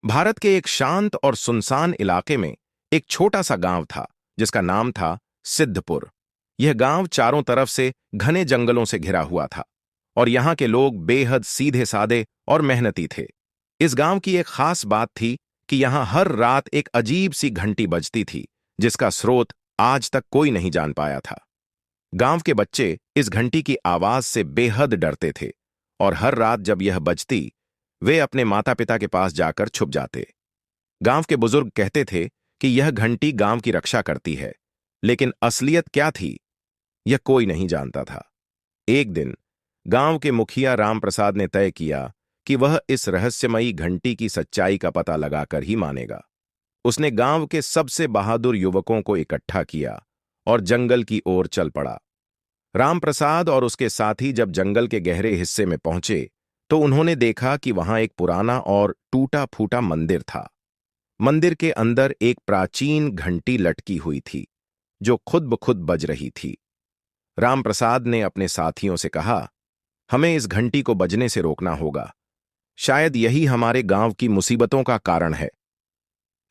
भारत के एक शांत और सुनसान इलाके में एक छोटा सा गांव था जिसका नाम था सिद्धपुर। यह गांव चारों तरफ से घने जंगलों से घिरा हुआ था और यहाँ के लोग बेहद सीधे सादे और मेहनती थे। इस गांव की एक खास बात थी कि यहाँ हर रात एक अजीब सी घंटी बजती थी जिसका स्रोत आज तक कोई नहीं जान पाया था। गांव के बच्चे इस घंटी की आवाज से बेहद डरते थे और हर रात जब यह बजती वे अपने माता पिता के पास जाकर छुप जाते। गांव के बुजुर्ग कहते थे कि यह घंटी गांव की रक्षा करती है, लेकिन असलियत क्या थी यह कोई नहीं जानता था। एक दिन गांव के मुखिया राम प्रसाद ने तय किया कि वह इस रहस्यमयी घंटी की सच्चाई का पता लगाकर ही मानेगा। उसने गांव के सबसे बहादुर युवकों को इकट्ठा किया और जंगल की ओर चल पड़ा। राम प्रसाद और उसके साथी जब जंगल के गहरे हिस्से में पहुंचे तो उन्होंने देखा कि वहां एक पुराना और टूटा फूटा मंदिर था। मंदिर के अंदर एक प्राचीन घंटी लटकी हुई थी जो खुद ब खुद बज रही थी। राम प्रसाद ने अपने साथियों से कहा, हमें इस घंटी को बजने से रोकना होगा। शायद यही हमारे गांव की मुसीबतों का कारण है।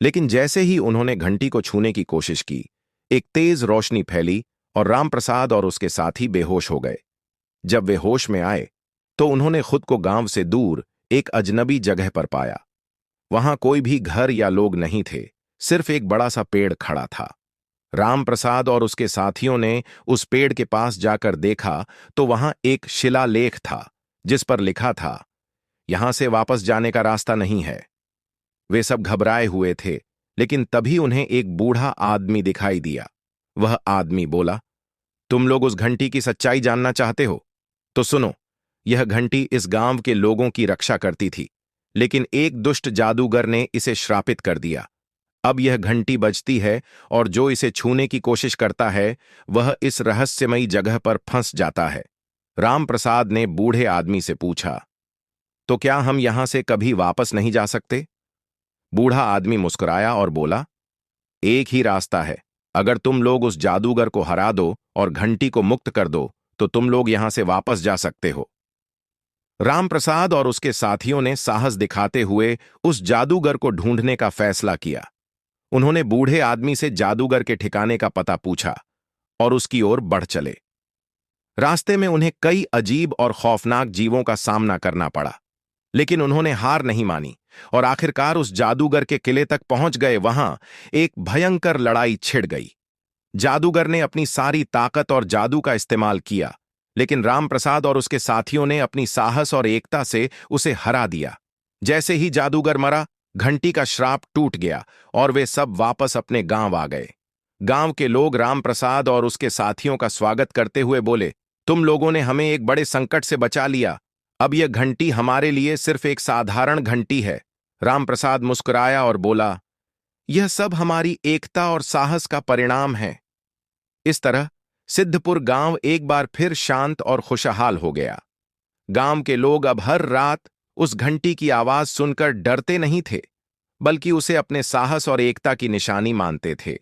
लेकिन जैसे ही उन्होंने घंटी को छूने की कोशिश की, एक तेज रोशनी फैली और राम प्रसाद और उसके साथी बेहोश हो गए। जब वे होश में आए तो उन्होंने खुद को गांव से दूर एक अजनबी जगह पर पाया। वहां कोई भी घर या लोग नहीं थे, सिर्फ एक बड़ा सा पेड़ खड़ा था। राम प्रसाद और उसके साथियों ने उस पेड़ के पास जाकर देखा तो वहां एक शिलालेख था जिस पर लिखा था, यहां से वापस जाने का रास्ता नहीं है। वे सब घबराए हुए थे, लेकिन तभी उन्हें एक बूढ़ा आदमी दिखाई दिया। वह आदमी बोला, तुम लोग उस घंटी की सच्चाई जानना चाहते हो तो सुनो। यह घंटी इस गांव के लोगों की रक्षा करती थी, लेकिन एक दुष्ट जादूगर ने इसे श्रापित कर दिया। अब यह घंटी बजती है और जो इसे छूने की कोशिश करता है वह इस रहस्यमयी जगह पर फंस जाता है। राम प्रसाद ने बूढ़े आदमी से पूछा, तो क्या हम यहां से कभी वापस नहीं जा सकते? बूढ़ा आदमी मुस्कुराया और बोला, एक ही रास्ता है। अगर तुम लोग उस जादूगर को हरा दो और घंटी को मुक्त कर दो तो तुम लोग यहां से वापस जा सकते हो। राम प्रसाद और उसके साथियों ने साहस दिखाते हुए उस जादूगर को ढूंढने का फैसला किया। उन्होंने बूढ़े आदमी से जादूगर के ठिकाने का पता पूछा और उसकी ओर बढ़ चले। रास्ते में उन्हें कई अजीब और खौफनाक जीवों का सामना करना पड़ा, लेकिन उन्होंने हार नहीं मानी और आखिरकार उस जादूगर के किले तक पहुंच गए। वहां एक भयंकर लड़ाई छिड़ गई। जादूगर ने अपनी सारी ताकत और जादू का इस्तेमाल किया, लेकिन राम प्रसाद और उसके साथियों ने अपनी साहस और एकता से उसे हरा दिया। जैसे ही जादूगर मरा, घंटी का श्राप टूट गया और वे सब वापस अपने गांव आ गए। गांव के लोग राम प्रसाद और उसके साथियों का स्वागत करते हुए बोले, तुम लोगों ने हमें एक बड़े संकट से बचा लिया। अब यह घंटी हमारे लिए सिर्फ एक साधारण घंटी है। राम प्रसाद मुस्कुराया और बोला, यह सब हमारी एकता और साहस का परिणाम है। इस तरह सिद्धपुर गांव एक बार फिर शांत और खुशहाल हो गया। गांव के लोग अब हर रात उस घंटी की आवाज सुनकर डरते नहीं थे, बल्कि उसे अपने साहस और एकता की निशानी मानते थे।